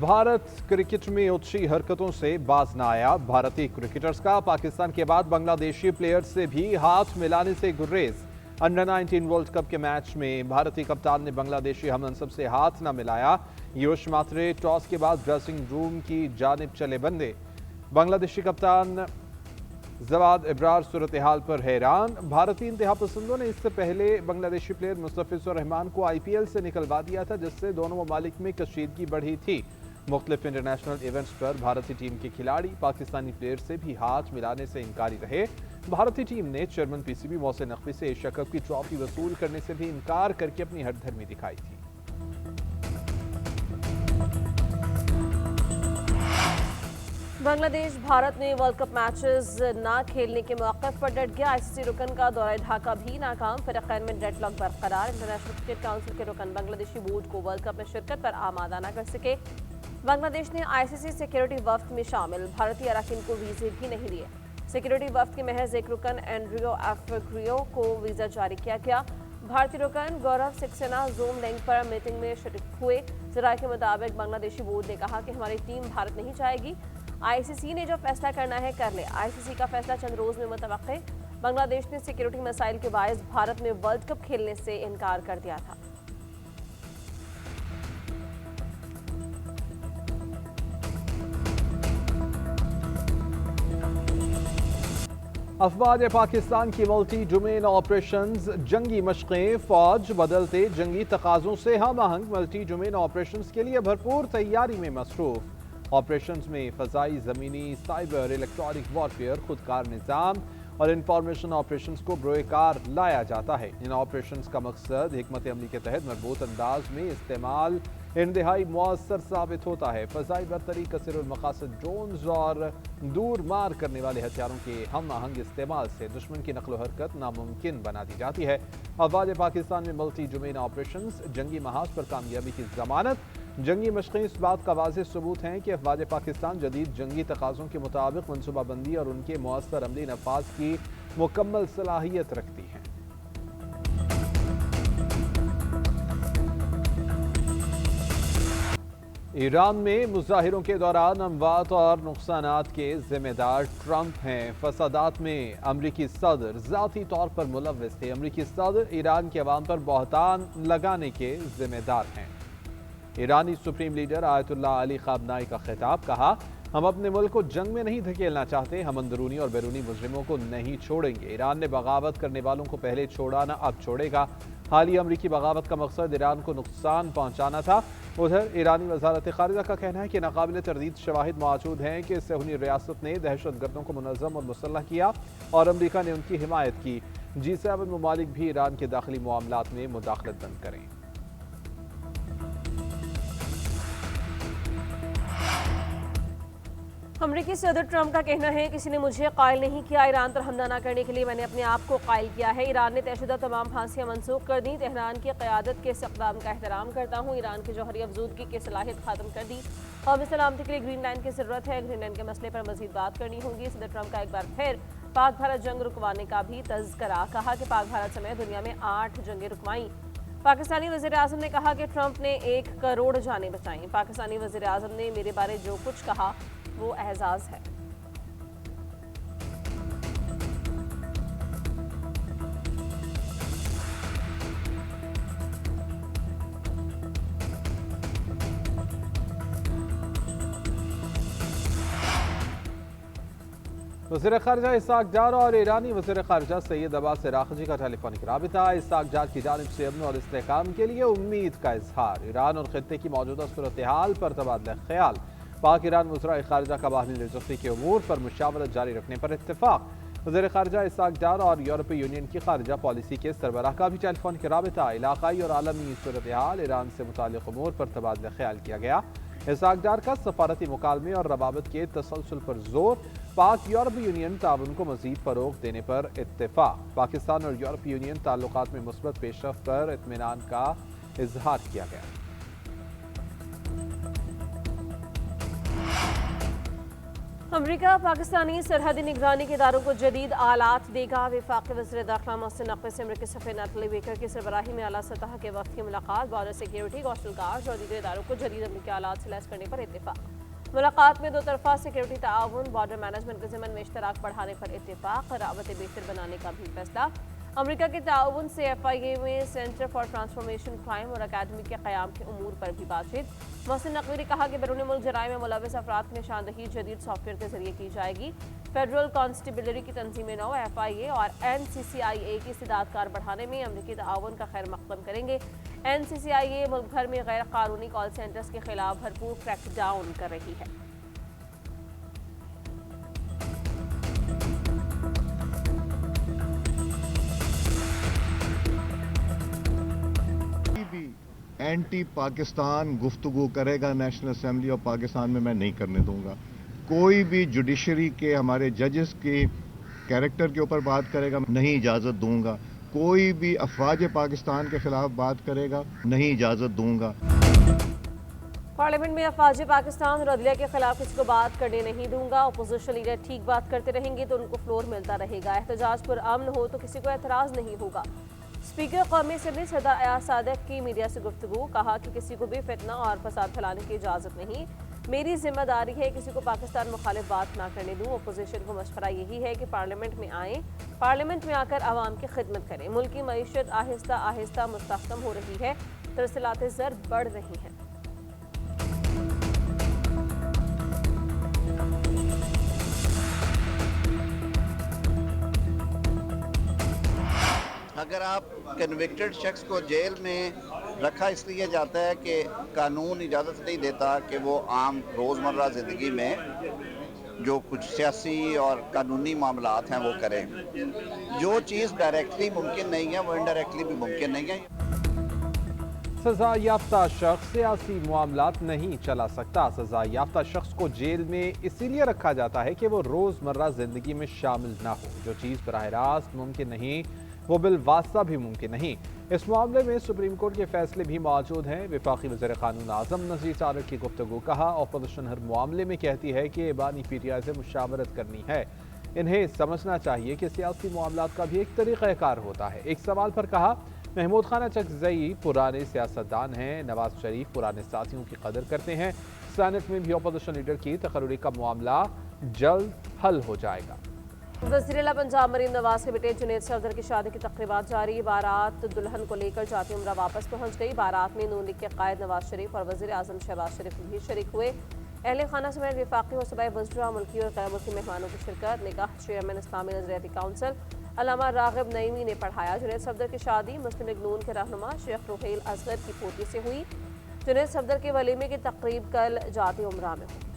Bharat cricket में अच्छी हरकतों से बाज न आया। भारतीय क्रिकेटर्स का पाकिस्तान के बाद बांग्लादेशी प्लेयर्स से भी हाथ मिलाने से गुर्रेज। अंडर 19 वर्ल्ड कप के मैच में भारतीय कप्तान ने बांग्लादेशी हमनसब से हाथ न मिलाया। योश मात्रे टॉस के बाद ड्रेसिंग रूम की जानिब चले बंदे। बांग्लादेशी कप्तान जवाद इब्रार सूरत हाल पर हैरान। भारतीय इंतहा पसंदों ने इससे पहले बांग्लादेशी प्लेयर मुस्तफिजुर रहमान को IPL से निकलवा दिया था, जिससे दोनों ममालिक में कशीदगी बढ़ी थी। मुख्तलिफ इंटरनेशनल इवेंट्स पर भारतीय टीम के खिलाड़ी पाकिस्तानी प्लेयर से भी हाथ मिलाने से इंकारी रहे। भारतीय टीम ने चेयरमैन PCB मोहसिन नकवी से एशिया कप की ट्रॉफी वसूल करने से भी इनकार करके अपनी हठधर्मी दिखाई थी। बांग्लादेश भारत में वर्ल्ड कप मैचेस ना खेलने के मौक़िफ़ पर डट गया। ICC रुकन का दौरा ढाका भी नाकाम। फ़रीक़ैन में डेडलॉक बरकरार। इंटरनेशनल क्रिकेट काउंसिल के रुकन बांग्लादेशी बोर्ड को वर्ल्ड कप में शिरकत पर आमादा न कर सके। बांग्लादेश ने ICC सिक्योरिटी वफ्द में शामिल भारतीय अरकान को वीज़े भी नहीं दिए। सिक्योरिटी वफ्द के महज एक रुकन एंड्रियो एफग्रियो को वीज़ा जारी किया गया। भारतीय रुकन गौरव सक्सेना जूम लिंक पर मीटिंग में शरीक हुए। ज़राए के मुताबिक बांग्लादेशी बोर्ड ने कहा कि हमारी टीम भारत नहीं जाएगी। ICC ने जो फैसला करना है कर ले। ICC का फैसला चंद रोज में मुतवक्के। बांग्लादेश ने सिक्योरिटी मसाइल के बायस भारत में वर्ल्ड कप खेलने से इनकार कर दिया था। अफवाज पाकिस्तान की मल्टी डोमेन ऑपरेशंस जंगी मशक़ें। फौज बदलते जंगी तकाज़ों से हम आहंग मल्टी डोमेन ऑपरेशंस के लिए भरपूर तैयारी में मसरूफ। ऑपरेशंस में फ़ज़ाई, ज़मीनी, साइबर, इलेक्ट्रॉनिक वॉरफेयर, खुदकार निज़ाम और इंफॉर्मेशन ऑपरेशंस को बरोकार लाया जाता है। इन ऑपरेशंस का मकसद हिकमत अमली के तहत मरबूत अंदाज में इस्तेमाल इंतहाई मौसर साबित होता है। फ़ज़ाई बरतरी, कसीरुल मकासद ड्रोन्स और दूर मार करने वाले हथियारों के हम आहंग इस्तेमाल से दुश्मन की नकलो हरकत नामुमकिन बना दी जाती है। अफवाज पाकिस्तान में मल्टी डोमेन ऑपरेशंस जंगी महाज पर कामयाबी की ज़मानत। जंगी मशक़ें इस बात का वाज़ेह सबूत हैं कि अफवाज पाकिस्तान जदीद जंगी तकाज़ों के मुताबिक मनसूबाबंदी और उनके मौसर अमली नफाज की मुकम्मल सलाहियत रखती हैं। ईरान में मुजाहिरों के दौरान अमवात और नुकसानात के जिम्मेदार ट्रंप हैं। फसादात में अमरीकी सदर ज़ाती तौर पर मुलव्वस थे। अमरीकी सदर ईरान के अवाम पर बहतान लगाने के जिम्मेदार हैं। ईरानी सुप्रीम लीडर आयतुल्लाह अली ख़ामनाई का खिताब। कहा, हम अपने मुल्क को जंग में नहीं धकेलना चाहते, हम अंदरूनी और बैरूनी मुजरिमों को नहीं छोड़ेंगे। ईरान ने बगावत करने वालों को पहले छोड़ा ना अब छोड़ेगा। हालिया अमरीकी बगावत का मकसद ईरान को नुकसान पहुंचाना था। उधर ईरानी वजारत खारिजा का कहना है कि नाकाबिल तरदीद शवाहिद मौजूद हैं कि सहूनी रियासत ने दहशत गर्दों को मुनज़्ज़म और मुसल्लह किया और अमरीका ने उनकी हिमायत की। G7 ममालिक भी ईरान के दाखिली मामलात में मुदाखलत बंद करें। अमरीकी सदर ट्रंप का कहना है, किसी ने मुझे कायल नहीं किया। ईरान पर हमला न करने के लिए मैंने अपने आप को कायल किया है। ईरान ने तयशुदा तमाम फांसियां मनसूख कर दी। तेहरान की क़यादत के इस इक़दाम का एहतराम करता हूँ। ईरान की जौहरी अफजूदगी की सलाहियत ख़त्म कर दी। कौमी सलामती के लिए ग्रीन लाइन की ज़रूरत है। ग्रीन लाइन के मसले पर मज़ीद बात करनी होगी। सदर ट्रंप का एक बार फिर पाक भारत जंग रुकवाने का भी तज़किरा। कहा कि पाक भारत समेत दुनिया में 8 जंगें रुकवाईं। पाकिस्तानी वज़ीर-ए-आज़म ने कहा कि ट्रंप ने 1 करोड़ जानें बचाईं। पाकिस्तानी वज़ीर-ए-आज़म ने मेरे बारे जो कुछ कहा वो एहसास है। वज़ीर ख़ारिजा इसाक डार और ईरानी वज़ीर ख़ारिजा सैयद अब्बास इराक़ची का टेलीफोनिक राबिता। इसाक डार की जानिब से अमन और इस्तेहकाम के लिए उम्मीद का इजहार। ईरान और खित्ते की मौजूदा सूरत हाल पर तबादला ख्याल। पाक ईरान वज़राए ख़ारिजा का बाहमी दिलचस्पी के उमूर पर मुशावरत जारी रखने पर इत्तेफाक। वज़ीर ख़ारिजा इसाक डार और यूरोपीय यूनियन की ख़ारिजा पॉलिसी के सरबराह का भी टेलीफोनिक राबिता। इलाक़ाई और आलमी सूरत हाल, ईरान से मुताल्लिक़ उमूर पर तबादला ख्याल किया गया। इसाक डार का सफारती मुकालमे और रवाबत के तसलसल पर जोर। पाक यूरोपीय यूनियन ताउन को मज़ीद फ़रोग़ देने पर इत्तेफाक। पाकिस्तान और यूरोपीय यूनियन ताल्लुकात में मुस्बत पेशरफ़्त पर इत्मीनान का इजहार किया गया। अमरीका पाकिस्तानी सरहदी निगरानी के इदारों को जदीद आलात देगा। वफाकी वज़ीर दाखिला मोहसिन नकवी से अमरीकी सफ़ीर नैटली बेकर की सरबराही में आला सतह के वक्त की मुलाकात। बॉर्डर सिक्योरिटी, कोस्टल गार्ड्स और दीगर इदारों को जदीद अमरीकी आलात से लैस करने पर इत्तेफाक। मुलाकात में दो तरफा सिक्योरिटी ताउन, बॉर्डर मैनेजमेंट के ज़िम्मन में इश्तराक बढ़ाने पर इत्तेफाक। रावतें बेहतर बनाने का भी फैसला। अमरीका के ताउन से FIA में सेंटर फॉर ट्रांसफॉर्मेशन क्राइम और अकादमी के क़याम के उमूर पर भी बातचीत। मोहसिन नकवी ने कहा कि बैरून मुल्क जराइम में मुलव्वस अफराद की निशानदही जदीद सॉफ्टवेयर के जरिए की जाएगी। फेडरल कॉन्स्टेबलरी की तंजीमें नौ FIA और NCCIA की इस्तेदादकार बढ़ाने में अमरीकी ताउन का खैर मकदम करेंगे। NCCIA मुल्क भर में गैर कानूनी कॉल सेंटर्स के खिलाफ भरपूर क्रैकडाउन कर रही है। एंटी पाकिस्तान गुफ्तगू करेगा नेशनल असेंबली ऑफ पाकिस्तान में, मैं नहीं करने दूंगा। कोई भी जुडिशरी के हमारे जजेस के कैरेक्टर के ऊपर बात करेगा, नहीं इजाज़त दूंगा। कोई भी अफवाज पाकिस्तान के खिलाफ बात करेगा, नहीं इजाज़त दूंगा। पार्लियामेंट में अफवाज पाकिस्तान और अदलिया के खिलाफ किसी को बात करने नहीं दूंगा। अपोजिशन लीडर ठीक बात करते रहेंगे तो उनको फ्लोर मिलता रहेगा। एहतजाज पर अमन हो तो किसी को एतराज़ नहीं होगा। स्पीकर कौमी असम्बली सदर अयाज सादिक की मीडिया से गुफ्तगू, कहा कि किसी को भी फितना और फसाद फैलाने की इजाज़त नहीं। मेरी जिम्मेदारी है किसी को पाकिस्तान मुखालिफ बात ना करने दूँ। अपोजिशन को मशवरा यही है कि पार्लियामेंट में आएँ, पार्लियामेंट में आकर आवाम की खिदमत करें। मुल्क की मईशत आहिस्ता आहिस्ता मुस्तहकम हो रही है, तरसलात ज़र बढ़ रही हैं। अगर आप कन्विक्टेड शख्स को जेल में रखा इसलिए जाता है कि कानून इजाज़त नहीं देता कि वो आम रोज़मर्रा ज़िंदगी में जो कुछ सियासी और कानूनी मामलात हैं वो करें। जो चीज़ डायरेक्टली मुमकिन नहीं है वो इनडायरेक्टली भी मुमकिन नहीं है। सजा याफ्ता शख्स सियासी मामलात नहीं चला सकता। सजा याफ्ता शख्स को जेल में इसीलिए रखा जाता है कि वो रोज़मर्रा ज़िंदगी में शामिल ना हो। जो चीज़ बराह रास्त मुमकिन नहीं वो बिलवास्ता भी मुमकिन नहीं। इस मामले में सुप्रीम कोर्ट के फैसले भी मौजूद हैं। वफाकी वज़ीर क़ानून आज़म नज़ीर सादिक की गुफ्तगू, कहा अपोजिशन हर मामले में कहती है कि बानी PTI से मुशावरत करनी है। इन्हें समझना चाहिए कि सियासी मामलात का भी एक तरीक़ाकार होता है। एक सवाल पर कहा, महमूद खान चकज़ई पुराने सियासतदान हैं, नवाज शरीफ पुराने साथियों की कदर करते हैं। सेनेट में भी अपोजिशन लीडर की तकर्री का मामला जल्द हल हो जाएगा। वज़ीर-ए-आला पंजाब मरीम नवाज के बेटे जुनैद सफदर की शादी की तक़रीबात जारी। बारात दुल्हन को लेकर जाती उम्रा वापस पहुंच गई। बारात में नून लीग के कायद नवाज शरीफ और वज़ीर आज़म शहबाज शरीफ भी शरीक हुए। अहले खाना समेत वफाकी और सूबाई वज़रा, मुल्की और गैर मुल्की मेहमानों की शिरकत। निकाह चेयरमैन इस्लामी नज़रियाती काउंसिल अल्लामा राग़िब नईमी ने पढ़ाया। जुनैद सफदर की शादी मुस्लिम लीग नून के रहनुमा शेख रुहैल असगर की पोती से हुई। जुनैद सफदर के वलीमे की तक़रीब कल जाती उम्रा में हुई।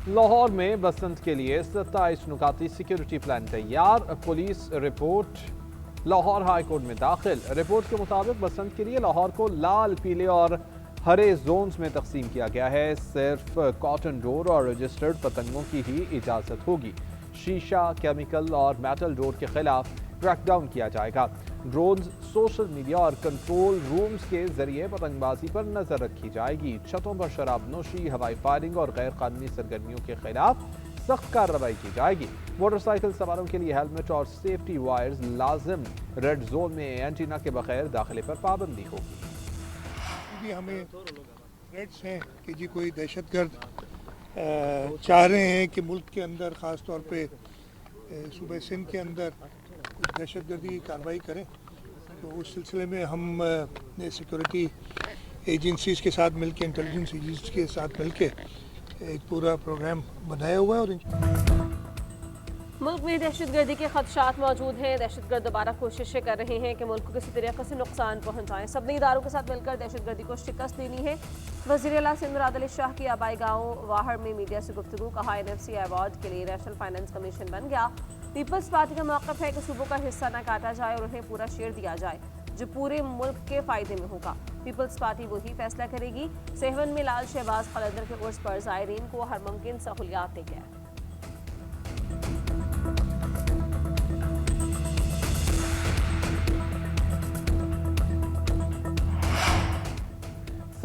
लाहौर में बसंत के लिए 27 नुकाती सिक्योरिटी प्लान तैयार। Police report Lahore high court में दाखिल। रिपोर्ट के मुताबिक बसंत के लिए लाहौर को लाल, पीले और हरे जोन्स में तकसीम किया गया है। सिर्फ कॉटन डोर और रजिस्टर्ड पतंगों की ही इजाज़त होगी। शीशा, केमिकल और मेटल डोर के खिलाफ क्रैकडाउन किया जाएगा। ड्रोन्स, सोशल मीडिया और कंट्रोल रूम्स के जरिए पतंगबाजी पर नजर रखी जाएगी। छतों पर शराब नोशी, हवाई फायरिंग और गैर कानूनी सरगर्मियों के खिलाफ सख्त कार्रवाई की जाएगी। मोटरसाइकिल सवारों के लिए हेलमेट और सेफ्टी वायर्स लाजिम। रेड जोन में एंटीना के बगैर दाखिले पर पाबंदी होगी। हमें थ्रेट्स हैं कि जी कोई दहशतगर्द चाह रहे हैं कि मुल्क के अंदर ख़ास तौर पे सूबे सिंध के अंदर दहशतगर्दी की कार्रवाई करें, तो उस सिलसिले में हम सिक्योरिटी एजेंसीज़ के साथ मिलकर, इंटेलिजेंस एजेंसीज के साथ मिलकर एक पूरा प्रोग्राम बनाया हुआ है। और मुल्क में दहशतगर्दी के खदशात मौजूद हैं। दहशतगर्द दोबारा कोशिशें कर रहे हैं कि मुल्क को किसी तरीके से नुकसान पहुंचाएं। सबने इदारों के साथ मिलकर दहशतगर्दी को शिकस्त देनी है। वज़ीर-ए-आला सिंध मुराद अली शाह की आबाई गाँव वाहड़ में मीडिया से गुफ्तगू, कहा NFC अवार्ड के लिए नेशनल फाइनेंस कमीशन बन गया। पीपल्स पार्टी का मौक़िफ़ है कि सूबों का हिस्सा न काटा जाए और उन्हें पूरा शेयर दिया जाए जो पूरे मुल्क के फ़ायदे में होगा। पीपल्स पार्टी वही फैसला करेगी। सेहवन में लाल शहबाज कलंदर के उर्स पर ज़ायरीन को हर मुमकिन सहूलियात दी गई।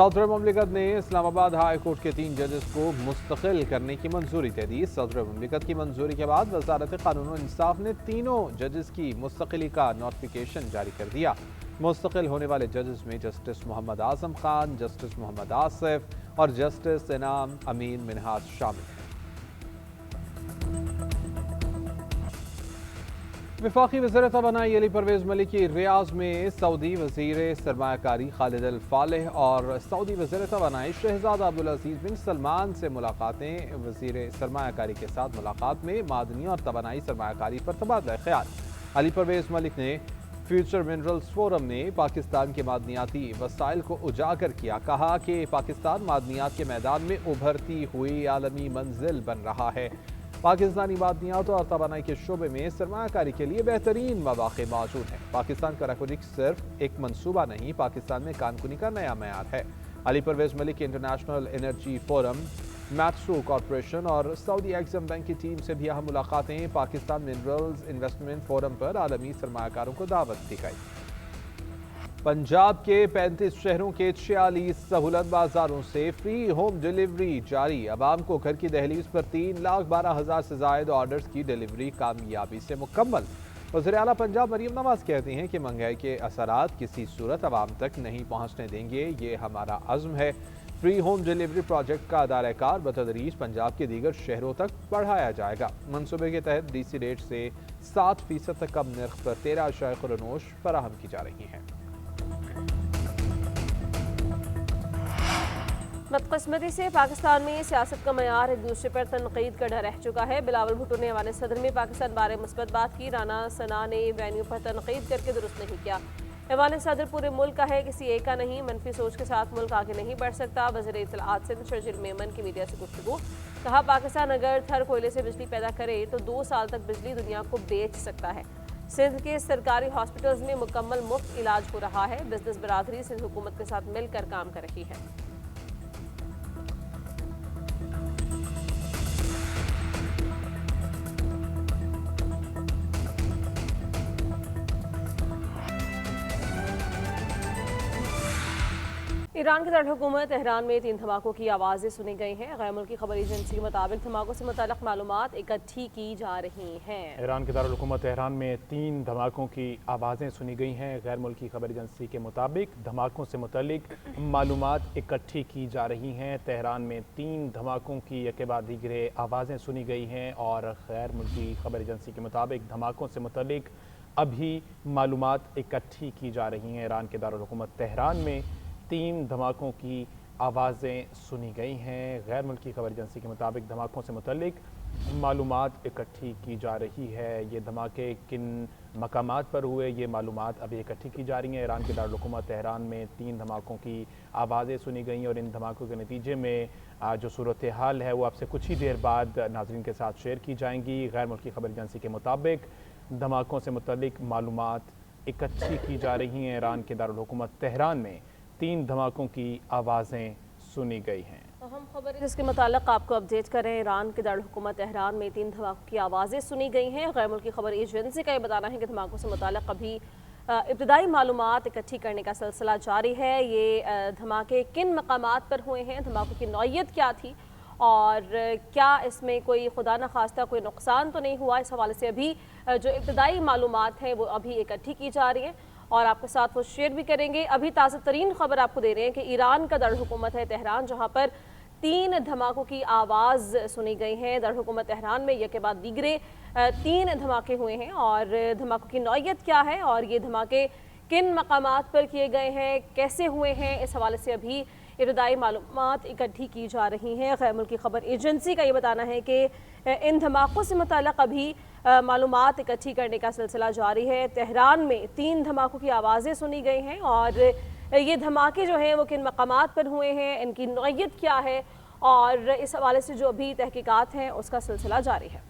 सदर मुमलिकत ने इस्लामाबाद हाई कोर्ट के 3 जजेस को मुस्तकिल करने की मंजूरी दे दी। सदर मुमलिकत की मंजूरी के बाद वजारत कानून और इंसाफ ने तीनों जजेस की मुस्तकिली का नोटिफिकेशन जारी कर दिया। मुस्तकिल होने वाले जजेस में जस्टिस मोहम्मद आजम खान, जस्टिस मोहम्मद आसिफ और जस्टिस इनाम अमीन मिनहाज शामिल हैं। वफाकी वज़ीर तवानाई अली परवेज़ मलिक की रियाज में सऊदी वज़ीर सरमायाकारी खालिद अल फालिह और सऊदी वज़ीर तवानाई शहजादा अब्दुल अज़ीज़ बिन सलमान से मुलाकातें। वज़ीर सरमायाकारी के साथ मुलाकात में मादनी और तवानाई सरमायाकारी पर तबादला ख्याल। अली परवेज़ मलिक ने फ्यूचर मिनरल्स फोरम में पाकिस्तान के मादनियाती वसाइल को उजागर किया। कहा कि पाकिस्तान मादनियात के मैदान में उभरती हुई आलमी मंजिल बन रहा है। पाकिस्तानी मादनियात और तवानाई के शोबे में सरमायाकारी के लिए बेहतरीन मौक़े मौजूद हैं। पाकिस्तान का रेकॉर्डिंग सिर्फ एक मंसूबा नहीं, पाकिस्तान में कानकुनी का नया मैयार है। Ali Parvez Malik international energy forum, Metso corporation और सऊदी एक्सिम बैंक की टीम से भी अहम मुलाकातें। पाकिस्तान मिनरल्स इन्वेस्टमेंट फोरम पर आलमी सरमायाकारों को दावत दी गई। पंजाब के 35 शहरों के 46 सहूलत बाजारों से फ्री होम डिलीवरी जारी। अवाम को घर की दहलीज पर 3,12,000 से जायद ऑर्डर्स की डिलीवरी कामयाबी से मुकम्मल। वज़ीर आला पंजाब मरीम नवाज कहती हैं कि महंगाई के असरात किसी सूरत अवाम तक नहीं पहुँचने देंगे, ये हमारा अज़्म है। फ्री होम डिलीवरी प्रोजेक्ट का दायरा बतदरीज पंजाब के दीगर शहरों तक बढ़ाया जाएगा। मनसूबे के तहत DC रेट से 7% तक कम नर्ख पर 13 अशाया खुरनोश फराहम की जा रही हैं। बदकिस्मती से पाकिस्तान में सियासत का मयार एक दूसरे पर तनकीद का डर रह चुका है। बिलावल भुट्टो ने ऐवान सदर में पाकिस्तान बारे मुस्बत बात की। राना सना ने वेन्यू पर तनकीद करके दुरुस्त नहीं किया। ऐवान सदर पूरे मुल्क का है, किसी एक का नहीं। मनफी सोच के साथ मुल्क आगे नहीं बढ़ सकता। वज़ीर इत्तलाआत सिंध शर्जील मेमन की मीडिया से गुफ्तगू। कहा, पाकिस्तान अगर थर कोयले से बिजली पैदा करे तो 2 साल तक बिजली दुनिया को बेच सकता है। सिंध के सरकारी हॉस्पिटल्स में मुकम्मल मुफ्त इलाज हो रहा है। बिजनेस बरादरी सिंध हुकूमत के साथ मिलकर काम कर रही है। ईरान के दारकूमत तेहरान में 3 धमाकों की आवाज़ें सुनी गई हैं। गैर मुल्की खबर एजेंसी के मुताबिक धमाकों से मुताल्लिक़ मालूमात इकट्ठी की जा रही हैं। ईरान के दारकूमत तेहरान में 3 धमाकों की आवाज़ें सुनी गई हैं। गैर मुल्की खबर एजेंसी के मुताबिक धमाकों से मुताल्लिक़ मालूमात इकट्ठी की जा रही हैं। तेहरान में 3 धमाकों की एक बाद दीगरे आवाज़ें सुनी गई हैं और गैर मुल्की खबर एजेंसी के मुताबिक धमाकों से मुताल्लिक़ अभी मालूमात इकट्ठी की जा रही हैं। ईरान के दारकूमत तेहरान में 3 धमाकों की आवाज़ें सुनी गई हैं। गैर मुल्की खबर एजेंसी के मुताबिक धमाकों से मुतल्लिक मालूमात इकट्ठी की जा रही है। ये धमाके किन मकामात पर हुए, ये मालूमात अभी इकट्ठी की जा रही हैं। ईरान के दारकूमत तेहरान में 3 धमाकों की आवाज़ें सुनी गई और इन धमाकों के नतीजे में जो सूरत हाल है वो आपसे कुछ ही देर बाद नाज़रीन के साथ शेयर की जाएंगी। गैर मुल्की खबर एजेंसी के मुताबिक धमाकों से मुतल्लिक मालूमात इकट्ठी की जा रही हैं। ईरान के दारकूमत तेहरान में 3 धमाकों की आवाज़ें सुनी गई हैं। अहम खबर है जिसके मुताल्लिक आपको अपडेट करें। ईरान के दारकूमत तेहरान में 3 धमाकों की आवाज़ें सुनी गई हैं। गैर मुल्की खबर एजेंसी का ये बताना है कि धमाकों से मुताल्लिक अभी इब्तदाई मालूमात इकट्ठी करने का सिलसिला जारी है। ये धमाके किन मकामात पर हुए हैं, धमाकों की नौइयत क्या थी और क्या इसमें कोई खुदा न खास्ता कोई नुकसान तो नहीं हुआ, इस हवाले से अभी जो इब्तदाई मालूमात हैं वो अभी इकट्ठी की जा रही हैं और आपके साथ वो शेयर भी करेंगे। अभी ताज़ा तरीन खबर आपको दे रहे हैं कि ईरान का दारकूमत है तेहरान, जहाँ पर 3 धमाकों की आवाज़ सुनी गई है। दारकूमत तेहरान में एक के बाद दीगरे 3 धमाके हुए हैं और धमाकों की नौइयत क्या है और ये धमाके किन मकामात पर किए गए हैं, कैसे हुए हैं, इस हवाले से अभी इब्तदाई मालूमात इकट्ठी की जा रही हैं। गैर मुल्की खबर एजेंसी का ये बताना है कि इन धमाकों से मुताल्लिक़ अभी मालूमात इकट्ठी करने का सिलसिला जारी है। तेहरान में 3 धमाकों की आवाज़ें सुनी गई हैं और ये धमाके जो हैं वो किन मकामात पर हुए हैं, इनकी नौइयत क्या है और इस हवाले से जो अभी तहकीकात हैं उसका सिलसिला जारी है।